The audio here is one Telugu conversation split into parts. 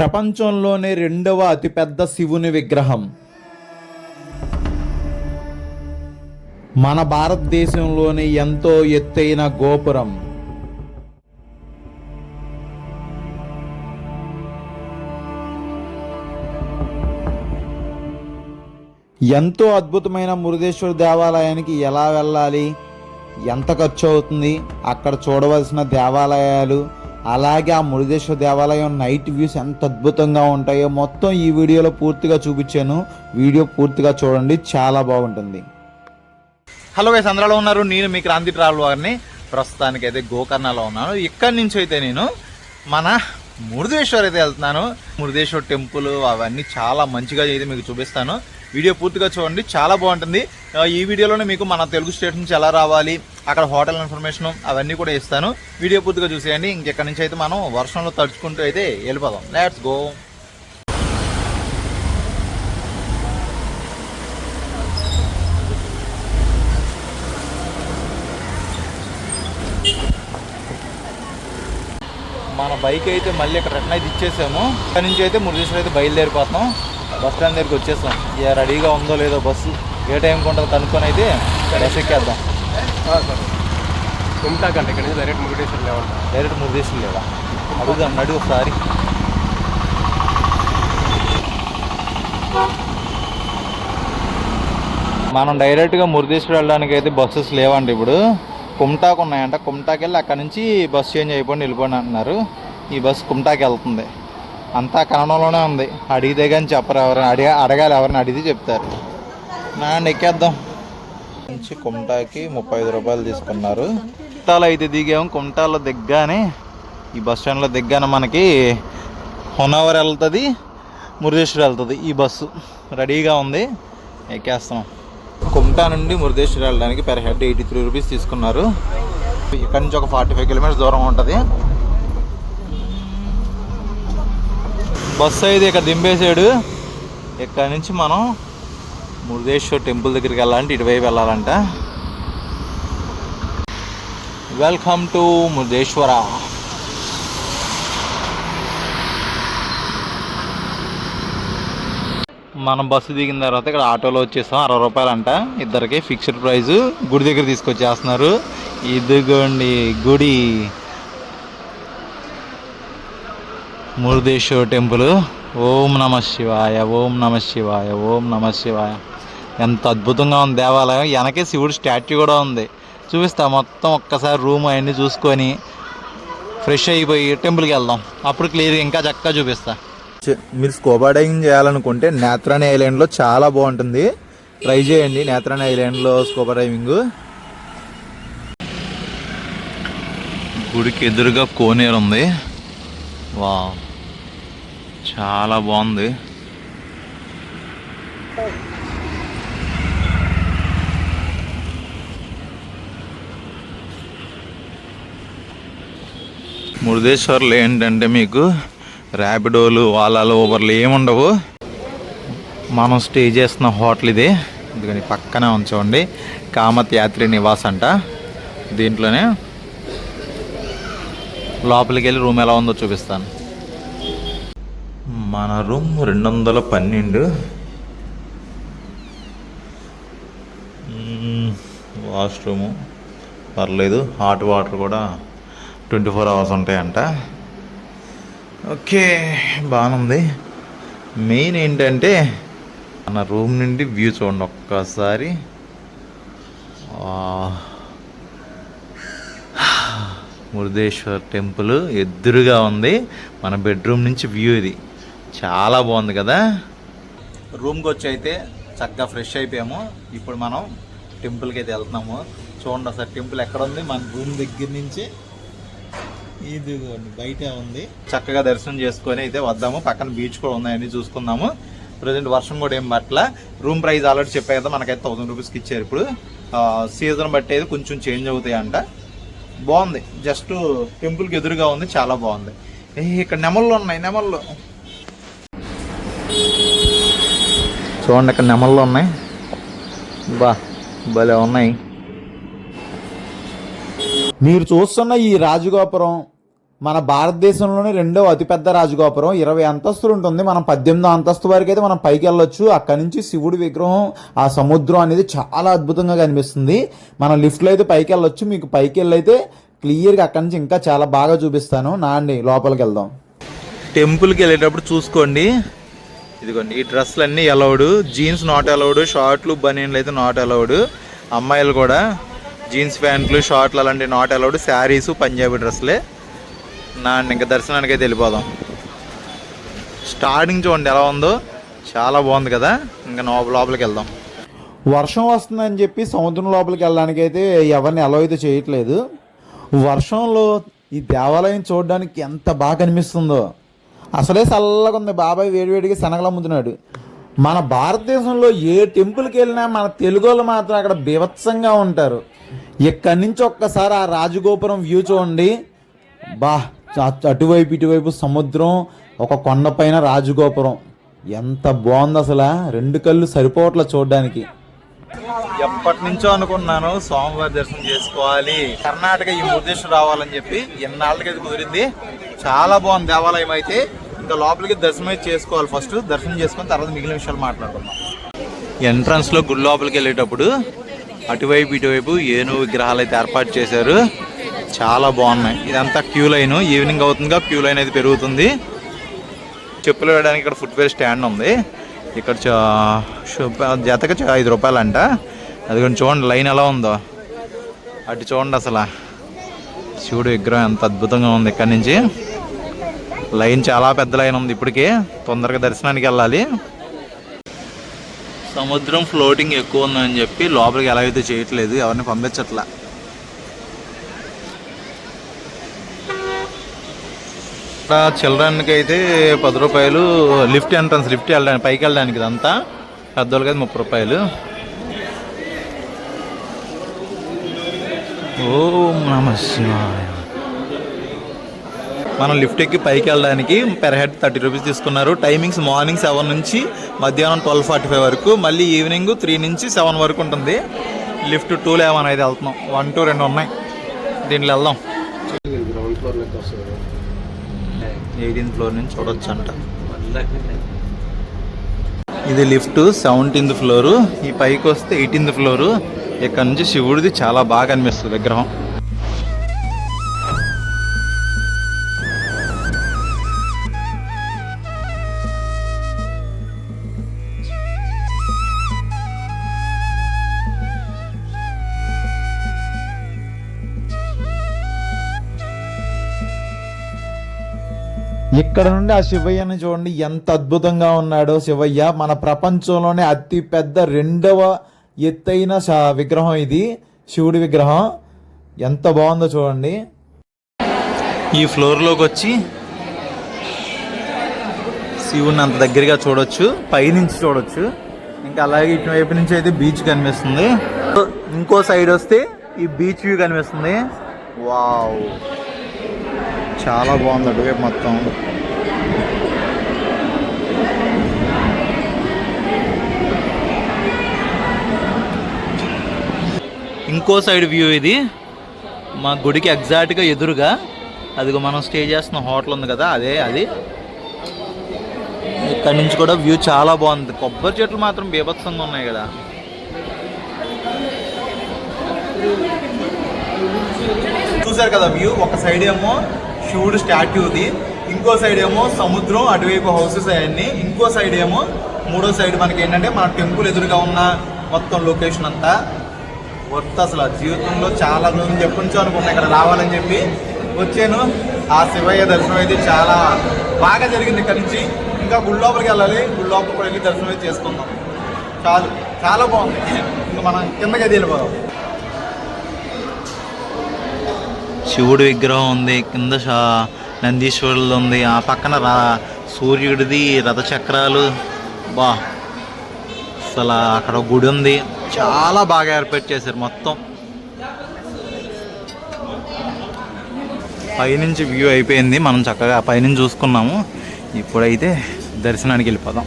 ప్రపంచంలోనే రెండవ అతిపెద్ద శివుని విగ్రహం మన భారతదేశంలోని ఎంతో ఎత్తైన గోపురం. ఎంతో అద్భుతమైన మురుదేశ్వర దేవాలయానికి ఎలా వెళ్ళాలి, ఎంత ఖర్చు అవుతుంది, అక్కడ చూడవలసిన దేవాలయాలు, అలాగే ఆ మురుదేశ్వర దేవాలయం నైట్ వ్యూస్ ఎంత అద్భుతంగా ఉంటాయో మొత్తం ఈ వీడియోలో పూర్తిగా చూపించాను. వీడియో పూర్తిగా చూడండి, చాలా బాగుంటుంది. హలో గైస్, అందరూ ఉన్నారు. నేను మీ క్రాంతి ట్రావెల్ వారిని. ప్రస్తుతానికి అయితే గోకర్ణలో ఉన్నాను. ఇక్కడి నుంచి అయితే నేను మన మురుదేశ్వర్ అయితే వెళ్తున్నాను. మురుదేశ్వర్ టెంపుల్ అవన్నీ చాలా మంచిగా అయితే మీకు చూపిస్తాను. వీడియో పూర్తిగా చూడండి, చాలా బాగుంటుంది. ఈ వీడియోలోనే మీకు మన తెలుగు స్టేట్ నుంచి ఎలా రావాలి, అక్కడ హోటల్ ఇన్ఫర్మేషన్ అవన్నీ కూడా ఇస్తాను. వీడియో పూర్తిగా చూసేయండి. ఇంకెక్కడి నుంచి అయితే మనం వర్షంలో తడుచుకుంటూ అయితే వెళ్ళిపోదాం. Let's go. మన బైక్ అయితే మళ్ళీ ఇక్కడ రిటర్న్ అయితే ఇచ్చేసాము. ఇక్కడ నుంచి అయితే మురుదేశ్వర్ అయితే బయలుదేరిపోతాం. బస్ స్టాండ్ దగ్గరికి వచ్చేస్తాం. ఇక రెడీగా ఉందో లేదో బస్సు, ఏ టైంకి ఉంటుందో కనుక్కొని అయితే బస్ ఎక్కేద్దాం. కుంటాకంటే ఇక్కడ నుంచి డైరెక్ట్ మురుదేశ్వర్ లేవా? డైరెక్ట్ మురుదేశ్వర్ లేవా అడుగుదాం, నడు ఒకసారి. మనం డైరెక్ట్గా మురుదేశ్వర్ వెళ్ళడానికి అయితే బస్సెస్ లేవండి. ఇప్పుడు కుమ్టాకు ఉన్నాయంట. కుమ్టాకి వెళ్ళి అక్కడ నుంచి బస్ చేంజ్ అయిపోండి, వెళ్ళిపోండి అంటున్నారు. ఈ బస్సు కుమ్టాకి వెళ్తుంది. అంతా కన్నడంలోనే ఉంది. అడిగితే కానీ చెప్పరు. ఎవరైనా అడగాలి, ఎవరిని అడిగితే చెప్తారు. ఎక్కేద్దాం. నుంచి కుమ్టాకి 35 రూపాయలు తీసుకున్నారు. కుమ్టాలో అయితే దిగాము. కుమ్టాలో దిగ్గానే ఈ బస్ స్టాండ్లో దిగ్గానే మనకి హొనవర్ వెళ్తుంది, మురుదేశ్వర్ వెళ్తుంది. ఈ బస్సు రెడీగా ఉంది, ఎక్కేస్తాం. కుమ్టా నుండి మురుదేశ్వర్ వెళ్ళడానికి పెర్ హెడ్ 83 రూపీస్ తీసుకున్నారు. ఇక్కడ నుంచి ఒక 45 కిలోమీటర్స్ దూరం ఉంటుంది. బస్సు అయితే ఇక్కడ దింపేసాడు. ఇక్కడ నుంచి మనం మురుదేశ్వర్ టెంపుల్ దగ్గరికి వెళ్ళాలంటే ఇటువైపు వెళ్ళాలంట. Welcome to Murudeshwara. మనం బస్సు దిగిన తర్వాత ఇక్కడ ఆటోలో వచ్చేసాం. 60 రూపాయలు అంట ఇద్దరికి, ఫిక్స్డ్ ప్రైస్. గుడి దగ్గర తీసుకొచ్చేస్తున్నారు. ఇదిగోండి గుడి, మురుదేశ్వర్ టెంపుల్. ఓం నమ శివాయ, ఓం నమ శివాయ, ఓం నమ శివాయ. ఎంత అద్భుతంగా ఉంది దేవాలయం. వెనకే శివుడు స్టాట్యూ కూడా ఉంది. చూపిస్తా మొత్తం. ఒక్కసారి రూమ్ అవన్నీ చూసుకొని ఫ్రెష్ అయిపోయి టెంపుల్కి వెళ్దాం. అప్పుడు క్లియర్గా ఇంకా చక్కగా చూపిస్తా. మీరు స్కూబా డైవింగ్ చేయాలనుకుంటే నేత్రాణి ఐలాండ్లో చాలా బాగుంటుంది. ట్రై చేయండి నేత్రాణి ఐలాండ్లో స్కూబా డైవింగ్. గుడికి ఎదురుగా కోనేరు ఉంది. వా, చాలా బాగుంది. మురుదేశ్వర్లో ఏంటంటే మీకు ర్యాపిడోలు, వాలాలు, ఊబర్లు ఏముండవు. మనం స్టే చేస్తున్న హోటల్ ఇది. ఎందుకని పక్కనే ఉంచండి, కామత్ యాత్రి నివాస్ అంట. దీంట్లోనే లోపలికి వెళ్ళి రూమ్ ఎలా ఉందో చూపిస్తాను. మన రూమ్ 212. వాష్రూము పర్లేదు. హాట్ వాటర్ కూడా 24 అవర్స్ ఉంటాయంట. ఓకే, బాగుంది. మెయిన్ ఏంటంటే మన రూమ్ నుండి వ్యూ చూడండి ఒక్కసారి. మురుదేశ్వర్ టెంపుల్ ఎదురుగా ఉంది. మన బెడ్రూమ్ నుంచి వ్యూ ఇది. చాలా బాగుంది కదా. రూమ్కి వచ్చి అయితే చక్కగా ఫ్రెష్ అయిపోయాము. ఇప్పుడు మనం టెంపుల్కి అయితే వెళ్తున్నాము. చూడండి ఒకసారి టెంపుల్ ఎక్కడ ఉంది. మన రూమ్ దగ్గర నుంచి ఇది బయట ఉంది. చక్కగా దర్శనం చేసుకొని అయితే వద్దాము. పక్కన బీచ్ కూడా ఉన్నాయని చూసుకుందాము. ప్రజెంట్ వర్షం కూడా ఏం పట్ల. రూమ్ ప్రైస్ ఆల్రెడీ చెప్పే కదా, మనకైతే 1000 రూపీస్కి ఇచ్చారు. ఇప్పుడు సీజన్ బట్టి అయితే కొంచెం చేంజ్ అవుతాయి అంట. బాగుంది. జస్ట్ టెంపుల్కి ఎదురుగా ఉంది, చాలా బాగుంది. ఇక్కడ నెమళ్ళు ఉన్నాయి. నెమళ్ళు చూడండి, ఇక్కడ నెమళ్ళు ఉన్నాయి. బా, భలే ఉన్నాయి. మీరు చూస్తున్న ఈ రాజగోపురం మన భారతదేశంలోనే రెండో అతిపెద్ద రాజగోపురం 20 అంతస్తులు ఉంటుంది. మనం 18వ అంతస్తు వరకు అయితే మనం పైకి వెళ్ళొచ్చు. అక్కడి నుంచి శివుడి విగ్రహం, ఆ సముద్రం అనేది చాలా అద్భుతంగా కనిపిస్తుంది. మనం లిఫ్ట్లో అయితే పైకి వెళ్ళొచ్చు. మీకు పైకి వెళ్ళైతే క్లియర్గా అక్కడి నుంచి ఇంకా చాలా బాగా చూపిస్తాను. నా అండి లోపలికి వెళ్దాం. టెంపుల్కి వెళ్ళేటప్పుడు చూసుకోండి, ఇదిగోండి ఈ డ్రెస్సులు అన్నీ అలౌడ్. జీన్స్ నాట్ అలౌడ్, షార్ట్లు బనీన్లు అయితే నాట్ అలౌడ్. అమ్మాయిలు కూడా జీన్స్ ప్యాంట్లు షార్ట్లు అలాంటివి నాట్ అలౌడ్. శారీసు పంజాబీ డ్రెస్సులే. నా ఇంకా దర్శనానికి అయితే వెళ్ళిపోదాం. స్టార్టింగ్ చూడండి ఎలా ఉందో, చాలా బాగుంది కదా. ఇంకా లోపలికి వెళ్దాం. వర్షం వస్తుందని చెప్పి సముద్రం లోపలికి వెళ్ళడానికి అయితే ఎవరిని అలౌ అయితే చేయట్లేదు. వర్షంలో ఈ దేవాలయం చూడడానికి ఎంత బాగా కనిపిస్తుందో. అసలే చల్లగా ఉంది. బాబాయ్ వేడివేడిగా శనగలు అమ్ముతున్నాడు. మన భారతదేశంలో ఏ టెంపుల్కి వెళ్ళినా మన తెలుగు వాళ్ళు మాత్రం అక్కడ బీభత్సంగా ఉంటారు. ఇక్కడి నుంచి ఒక్కసారి ఆ రాజగోపురం వ్యూ చూడండి. అటువైపు ఇటువైపు సముద్రం, ఒక కొండపైన రాజగోపురం. ఎంత బాగుంది అసలు. 2 కళ్ళు సరిపోవట్ల చూడడానికి. ఎప్పటి నుంచో అనుకున్నాను స్వామివారి దర్శనం చేసుకోవాలి, కర్ణాటక ఈ మురుదేశ్వరం రావాలని చెప్పి. ఎన్నాళ్ళకైతే కుదిరింది. చాలా బాగుంది దేవాలయం అయితే. ఇంకా లోపలికి దర్శనం అయితే చేసుకోవాలి. ఫస్ట్ దర్శనం చేసుకుని తర్వాత మిగిలిన విషయాలు మాట్లాడుకుందాం. ఎంట్రన్స్లో గుడి లోపలికి వెళ్ళేటప్పుడు అటువైపు ఇటువైపు ఏనుగు విగ్రహాలు అయితే ఏర్పాటు చేశారు. చాలా బాగున్నాయి. ఇదంతా క్యూ లైన్. ఈవినింగ్ అవుతుందిగా క్యూ లైన్ అయితే పెరుగుతుంది. చెప్పులు వేయడానికి ఇక్కడ ఫుట్వేర్ స్టాండ్ ఉంది. ఇక్కడ జతకి 5 రూపాయలు అంట. అది కొంచెం చూడండి లైన్ ఎలా ఉందో. అటు చూడండి అసలు శివుడు విగ్రహం ఎంత అద్భుతంగా ఉంది. ఇక్కడ నుంచి లైన్ చాలా పెద్ద లైన్ ఉంది. ఇప్పటికే తొందరగా దర్శనానికి వెళ్ళాలి. సముద్రం ఫ్లోటింగ్ ఎక్కువ ఉందని చెప్పి లోపలికి ఎలా అయితే చేయట్లేదు, ఎవరిని పంపించట్లా. చిల్డ్రన్కి అయితే 10 రూపాయలు. లిఫ్ట్ ఎంట్రన్స్, లిఫ్ట్ వెళ్ళడానికి పైకి వెళ్ళడానికి ఇదంతా. పెద్దోళ్ళకి అయితే 30 రూపాయలు. ఓం నమః శివాయ. మనం లిఫ్ట్ ఎక్కి పైకి వెళ్ళడానికి పెర్ హెడ్ 30 రూపీస్ తీసుకున్నారు. టైమింగ్స్ మార్నింగ్ 7 నుంచి మధ్యాహ్నం 12:45 వరకు, మళ్ళీ ఈవినింగ్ 3 నుంచి 7 వరకు ఉంటుంది. లిఫ్ట్ 2లో ఏమైనా అయితే వెళ్తున్నాం. 1, 2 2 ఉన్నాయి. దీంట్లో వెళ్దాం. 18th ఫ్లోర్ నుంచి చూడొచ్చు అంట. ఇది లిఫ్ట్ 17th ఫ్లోరు. ఈ పైకి వస్తే 18th ఫ్లోరు. ఇక్కడ నుంచి శివుడిది చాలా బాగా అనిపిస్తుంది విగ్రహం. ఇక్కడ నుండి ఆ శివయ్యని చూడండి ఎంత అద్భుతంగా ఉన్నాడో. శివయ్య మన ప్రపంచంలోనే అతి పెద్ద 2వ ఎత్తైన విగ్రహం ఇది, శివుడి విగ్రహం. ఎంత బాగుందో చూడండి. ఈ ఫ్లోర్లోకి వచ్చి శివుడిని అంత దగ్గరగా చూడొచ్చు, పైనుంచి చూడొచ్చు. ఇంకా అలాగే ఇటువైపు నుంచి అయితే బీచ్ కనిపిస్తుంది. ఇంకో సైడ్ వస్తే ఈ బీచ్ వ్యూ కనిపిస్తుంది. వావ్, చాలా బాగుంది అటువైపు మొత్తం. ఇంకో సైడ్ వ్యూ ఇది. మా గుడికి ఎగ్జాక్ట్గా ఎదురుగా అదిగో మనం స్టే చేస్తున్న హోటల్ ఉంది కదా, అదే అది. ఇక్కడ నుంచి కూడా వ్యూ చాలా బాగుంది. కొబ్బరి చెట్లు మాత్రం బీభత్సంగా ఉన్నాయి కదా. చూసారు కదా వ్యూ. ఒక సైడ్ ఏమో శివుడు స్టాట్యూది, ఇంకో సైడ్ ఏమో సముద్రం, అటువైపు హౌసెస్ అవన్నీ. ఇంకో సైడ్ ఏమో మూడో సైడ్ మనకి ఏంటంటే మన టెంపుల్ ఎదురుగా ఉన్న మొత్తం లొకేషన్ అంతా వర్త్. అసలు జీవితంలో చాలా రోజులు ఎప్పటి నుంచో అనుకున్నా ఇక్కడ రావాలని చెప్పి వచ్చాను. ఆ శివయ్య దర్శనం అయితే చాలా బాగా జరిగింది. ఇక్కడ నుంచి ఇంకా గుడి లోపలికి వెళ్ళాలి. గుడి లోపలికి వెళ్ళి దర్శనం అయితే చేసుకుందాం. చాలా బాగుంది. ఇంకా మనం కిందకి అయితే వెళ్ళిపోదాం. శివుడి విగ్రహం ఉంది, కింద నందీశ్వరుడు ఉంది, ఆ పక్కన సూర్యుడిది రథచక్రాలు. అసలు అక్కడ గుడి ఉంది. చాలా బాగా ఏర్పాటు చేశారు మొత్తం. పైనుంచి వ్యూ అయిపోయింది. మనం చక్కగా పైనుంచి చూసుకున్నాము. ఇప్పుడైతే దర్శనానికి వెళ్ళిపోదాం.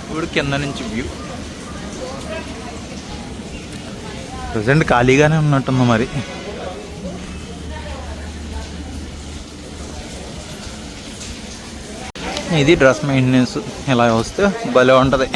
ఇప్పుడు కింద నుంచి వ్యూ. ప్రజెంట్ ఖాళీగానే ఉన్నట్టుంది మరి. ఇది డ్రెస్ మెయింటెనెన్స్, ఇలా వస్తే భలే ఉంటుంది.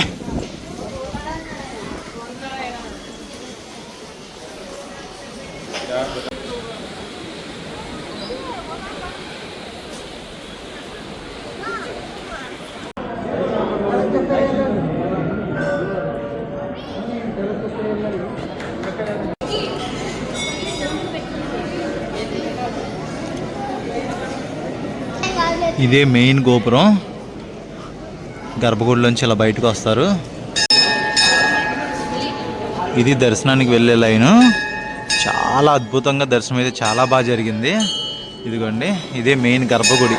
ఇదే మెయిన్ గోపురం. గర్భగుడిలోంచి ఇలా బయటకు వస్తారు. ఇది దర్శనానికి వెళ్ళే లైను. చాలా అద్భుతంగా దర్శనం అయితే చాలా బాగా జరిగింది. ఇదిగోండి, ఇదే మెయిన్ గర్భగుడి.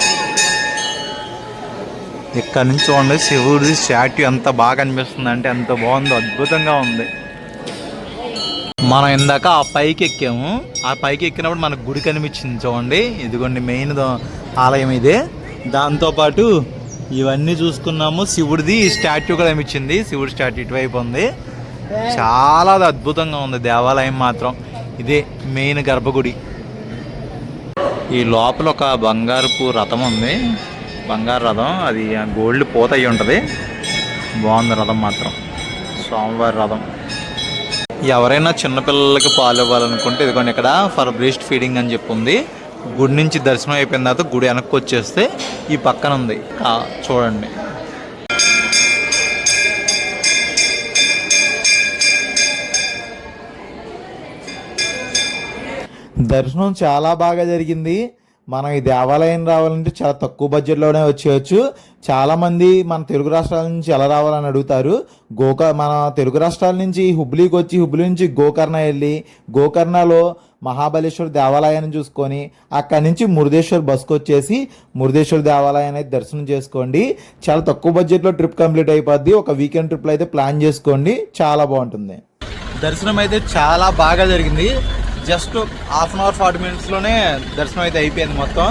ఇక్కడ నుంచి చూడండి, శివుడి స్టాట్యూ ఎంత బాగా అనిపిస్తుంది అంటే ఎంత బాగుందో, అద్భుతంగా ఉంది. మనం ఇందాక ఆ పైకి ఎక్కాము. ఆ పైకి ఎక్కినప్పుడు మనకు గుడి కనిపించింది చూడండి. ఇదిగోండి మెయిన్ ఆలయం ఇదే. దాంతోపాటు ఇవన్నీ చూసుకున్నాము. శివుడిది స్టాట్యూ కూడా కనిపించింది. శివుడి స్టాట్యూ ఇటువైపు ఉంది. చాలా అద్భుతంగా ఉంది దేవాలయం మాత్రం. ఇదే మెయిన్ గర్భగుడి. ఈ లోపల ఒక బంగారపు రథం ఉంది, బంగారు రథం. అది గోల్డ్ పోత అయ్యి ఉంటుంది. బాగుంది రథం మాత్రం, స్వామివారి రథం. ఎవరైనా చిన్నపిల్లలకి పాలు ఇవ్వాలనుకుంటే ఇదిగోండి ఇక్కడ ఫర్ బ్రెస్ట్ ఫీడింగ్ అని చెప్పి ఉంది. గుడి నుంచి దర్శనం అయిపోయిన తర్వాత గుడి వెనక్కి వచ్చేస్తే ఈ పక్కన ఉంది, చూడండి. దర్శనం చాలా బాగా జరిగింది. మనం ఈ దేవాలయం రావాలంటే చాలా తక్కువ బడ్జెట్లోనే వచ్చేయచ్చు. చాలామంది మన తెలుగు రాష్ట్రాల నుంచి ఎలా రావాలని అడుగుతారు. మన తెలుగు రాష్ట్రాల నుంచి హుబ్లీకి వచ్చి, హుబ్లీ నుంచి గోకర్ణ వెళ్ళి, గోకర్ణలో మహాబలేశ్వర దేవాలయాన్ని చూసుకొని అక్కడి నుంచి మురుదేశ్వర్ బస్కి వచ్చేసి మురుదేశ్వర దేవాలయాన్ని అయితే దర్శనం చేసుకోండి. చాలా తక్కువ బడ్జెట్లో ట్రిప్ కంప్లీట్ అయిపోద్ది. ఒక వీకెండ్ ట్రిప్లో అయితే ప్లాన్ చేసుకోండి, చాలా బాగుంటుంది. దర్శనం అయితే చాలా బాగా జరిగింది. జస్ట్ హాఫ్ అన్ అవర్ 40 minutesలోనే దర్శనం అయితే అయిపోయింది. మొత్తం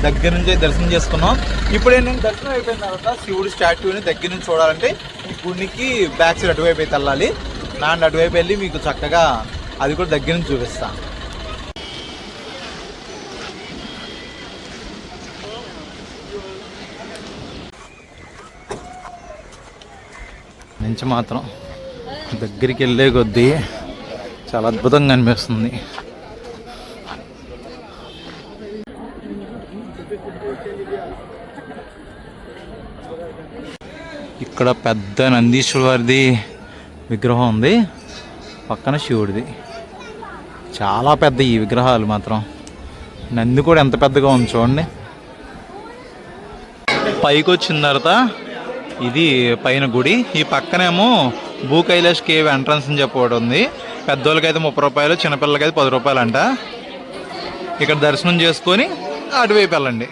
దగ్గర నుంచి దర్శనం చేసుకున్నాం. ఇప్పుడు ఏంటంటే దర్శనం అయిపోయిన తర్వాత శివుడి స్టాట్యూని దగ్గర నుంచి చూడాలంటే ఈ గుడికి బ్యాక్ సైడ్ అటువైపు అయితే వెళ్ళాలి. అటువైపు వెళ్ళి మీకు చక్కగా అది కూడా దగ్గర నుంచి చూపిస్తాను. నుంచి మాత్రం దగ్గరికి వెళ్ళే కొద్దీ చాలా అద్భుతంగా అనిపిస్తుంది. ఇక్కడ పెద్ద నందీశ్వరుడిది విగ్రహం ఉంది, పక్కన శివుడిది. చాలా పెద్ద ఈ విగ్రహాలు మాత్రం. నంది కూడా ఎంత పెద్దగా ఉంది చూడండి. పైకి వచ్చిన తర్వాత ఇది పైన గుడి. ఈ పక్కనేమో భూ కైలాష్ కేవ్ ఎంట్రన్స్ అని చెప్పి ఉంది. పెద్దోళ్ళకైతే 30 రూపాయలు, చిన్నపిల్లలకైతే 10 రూపాయలు అంట. ఇక్కడ దర్శనం చేసుకొని అటువైపు వెళ్ళండి.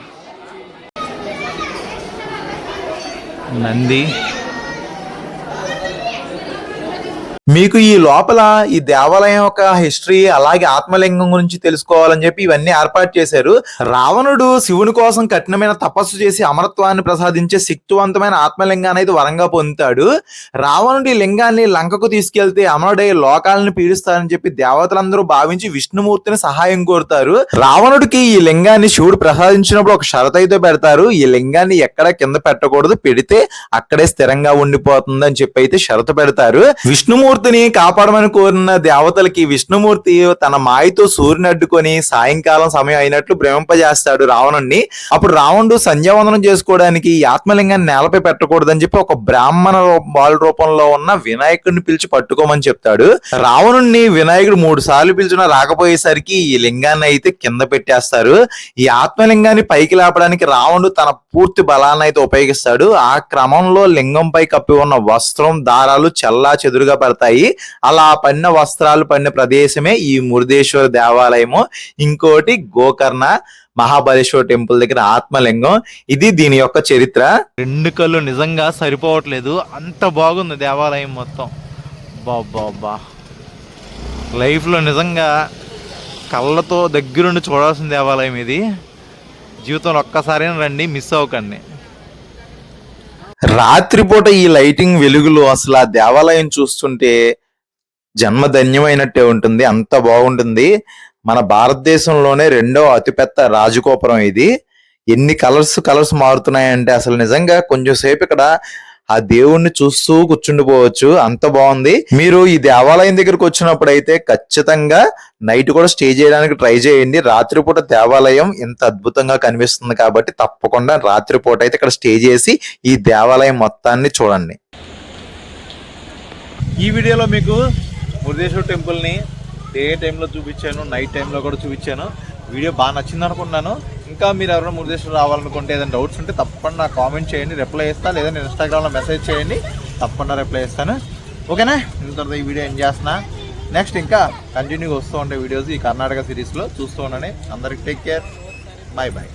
నంది. మీకు ఈ లోపల ఈ దేవాలయం యొక్క హిస్టరీ అలాగే ఆత్మలింగం గురించి తెలుసుకోవాలని చెప్పి ఇవన్నీ ఏర్పాటు చేశారు. రావణుడు శివుని కోసం కఠినమైన తపస్సు చేసి అమరత్వాన్ని ప్రసాదించే శక్తివంతమైన ఆత్మలింగాన్ని అయితే వరంగా పొందుతాడు. రావణుడి లింగాన్ని లంకకు తీసుకెళ్తే అమరుడై లోకాలను పీడిస్తారని చెప్పి దేవతలందరూ భావించి విష్ణుమూర్తిని సహాయం కోరుతారు. రావణుడికి ఈ లింగాన్ని శివుడు ప్రసాదించినప్పుడు ఒక షరతు అయితే పెడతారు. ఈ లింగాన్ని ఎక్కడ కింద పెట్టకూడదు, పెడితే అక్కడే స్థిరంగా ఉండిపోతుంది అని చెప్పి అయితే షరతు పెడతారు. విష్ణుమూర్తిని కాపాడమని కోరిన దేవతలకి విష్ణుమూర్తి తన మాయతో సూర్యుని అడ్డుకొని సాయంకాలం సమయం అయినట్లు భ్రమింపజేస్తాడు రావణుడిని. అప్పుడు రావణుడు సంధ్యావందనం చేసుకోవడానికి ఈ ఆత్మలింగాన్ని నేలపై పెట్టకూడదని చెప్పి ఒక బ్రాహ్మణ బాల రూపంలో ఉన్న వినాయకుడిని పిలిచి పట్టుకోమని చెప్తాడు. రావణుడిని వినాయకుడు 3 సార్లు పిలిచినా రాకపోయేసరికి ఈ లింగాన్ని అయితే కింద పెట్టేస్తారు. ఈ ఆత్మలింగాన్ని పైకి లేపడానికి రావణుడు తన పూర్తి బలాన్ని అయితే ఉపయోగిస్తాడు. ఆ క్రమంలో లింగంపై కప్పి ఉన్న వస్త్రం, దారాలు చెల్లా చెదురుగా పడతాయి. అలా పడిన వస్త్రాలు పడిన ప్రదేశమే ఈ మురుదేశ్వర దేవాలయము. ఇంకోటి గోకర్ణ మహాబలేశ్వర టెంపుల్ దగ్గర ఆత్మలింగం. ఇది దీని యొక్క చరిత్ర. 2 కళ్ళు నిజంగా సరిపోవట్లేదు, అంత బాగుంది దేవాలయం మొత్తం. బాబా, లైఫ్లో నిజంగా కళ్ళతో దగ్గరుండి చూడాల్సిన దేవాలయం ఇది. జీవితంలో ఒక్కసారైనా రండి, మిస్ అవ్వకండి. రాత్రిపూట ఈ లైటింగ్ వెలుగులో అసలు ఆ దేవాలయం చూస్తుంటే జన్మ ధన్యమైనట్టే ఉంటుంది, అంత బాగుంటుంది. మన భారతదేశంలోనే రెండో అతిపెద్ద రాజగోపురం ఇది. ఎన్ని కలర్స్ మారుతున్నాయంటే అసలు నిజంగా కొంచెం సేపు ఇక్కడ ఆ దేవుణ్ణి చూస్తూ కూర్చుండిపోవచ్చు, అంత బాగుంది. మీరు ఈ దేవాలయం దగ్గరకు వచ్చినప్పుడు అయితే ఖచ్చితంగా నైట్ కూడా స్టే చేయడానికి ట్రై చేయండి. రాత్రిపూట దేవాలయం ఇంత అద్భుతంగా కనిపిస్తుంది కాబట్టి తప్పకుండా రాత్రిపూట అయితే ఇక్కడ స్టే చేసి ఈ దేవాలయం మొత్తాన్ని చూడండి. ఈ వీడియోలో మీకు మురుదేశ్వర టెంపుల్ని డే టైంలో చూపించాను, నైట్ టైంలో కూడా చూపించాను. వీడియో బాగా నచ్చింది అనుకుంటున్నాను. ఇంకా మీరు ఎవరైనా మురుదేశ్వరం రావాలనుకుంటే ఏదైనా డౌట్స్ ఉంటే తప్పకుండా కామెంట్ చేయండి, రిప్లై ఇస్తాను. లేదంటే ఇన్స్టాగ్రామ్లో మెసేజ్ చేయండి, తప్పకుండా రిప్లై ఇస్తాను. ఓకేనా? ఇంత ఈ వీడియో ఎండ్ చేస్తున్నా. నెక్స్ట్ ఇంకా కంటిన్యూగా వస్తూ ఉండే వీడియోస్ ఈ కర్ణాటక సిరీస్లో చూస్తూ ఉండండి. అందరికి టేక్ కేర్, బాయ్ బాయ్.